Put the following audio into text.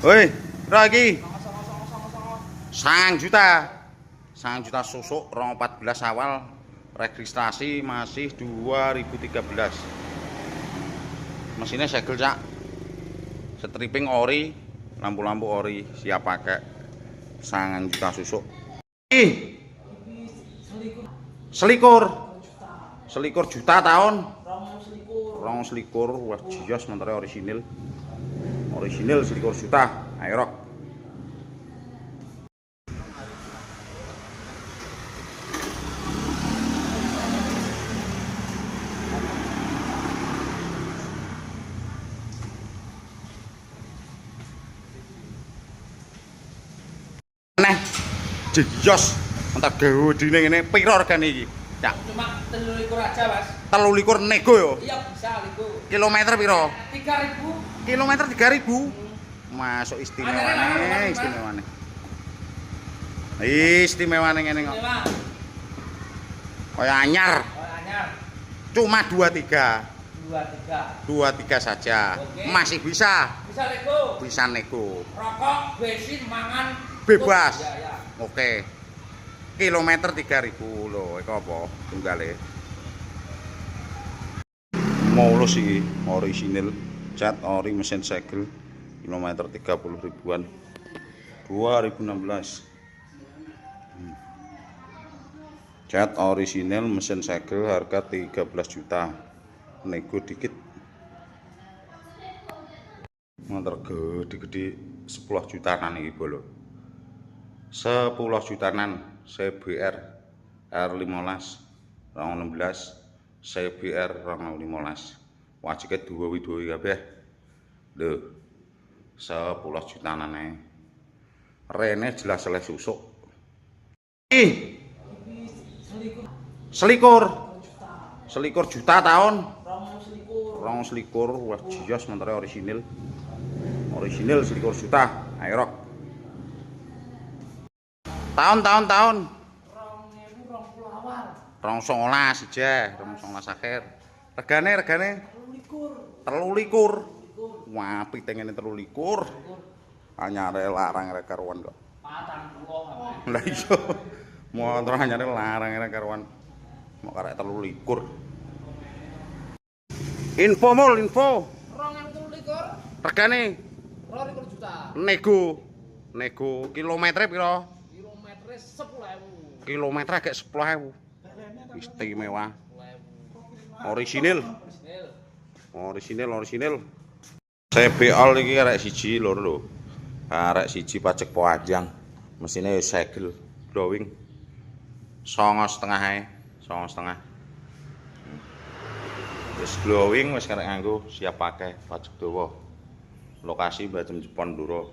Woi, lagi 9 juta susuk 14 awal, registrasi masih 2013. Mesinnya segel cak, stripping ori, lampu-lampu ori, siap pakai. 9 juta susuk. Selikur juta tahun. Rong selikur, wah jios menteri orisinil selikur juta. Ayo rok. Neh, jios entar gedine ngene piro regane iki? Cak. Cuma 13 aja, Mas. 13 nego yo. Iya, bisa nego. Kilometer piro? 3.000. Kilometer 3.000. Masuk istimewane. Istimewane ngene kok. Kaya anyar. Anyar. Cuma 23. 23 saja. Oke. Masih bisa. Bisa nego. Bisa nego. Rokok, bensin, mangan Bebas. Ya. Oke. Kilometer 3.000 lho, iku apa? Tunggale. Mulus iki, orisinil, cat ori mesin segel. Kilometer 30 ribuan. 2016. Cat orisinil mesin segel harga 13 juta. Nego dikit. Motor gede-gede 10 jutaan iki bolo. 10 jutaan CBR R15 2016 CBR 2015 wajike duwe kabeh lho 10 jutaan ae rene jelas oleh susuk selikur juta tahun rong selikur wah jios menteri orisinil selikur juta ayo rok tahun 2019 aja, 2019 akhir. Regane 13. Wah, piteng ngene 13. Anyare larang rek karuan kok. 40. Lah iya. Motor anyare larang rek karuan. Mok karek 13. Info. 2013. Regane 12 juta. Nego kilometer piro? Kilometernya 10.000. Kilometer agak 10.000. Istimewa. Orisinil. CBL iki arek siji lur lho. Arek siji pajak Panjang. Mesine ya segel glowing. 9,5 ae, 9,5. Wis glowing wis karek nganggo siap pakai pajak dawa. Lokasi Bajem Jepon Nduro.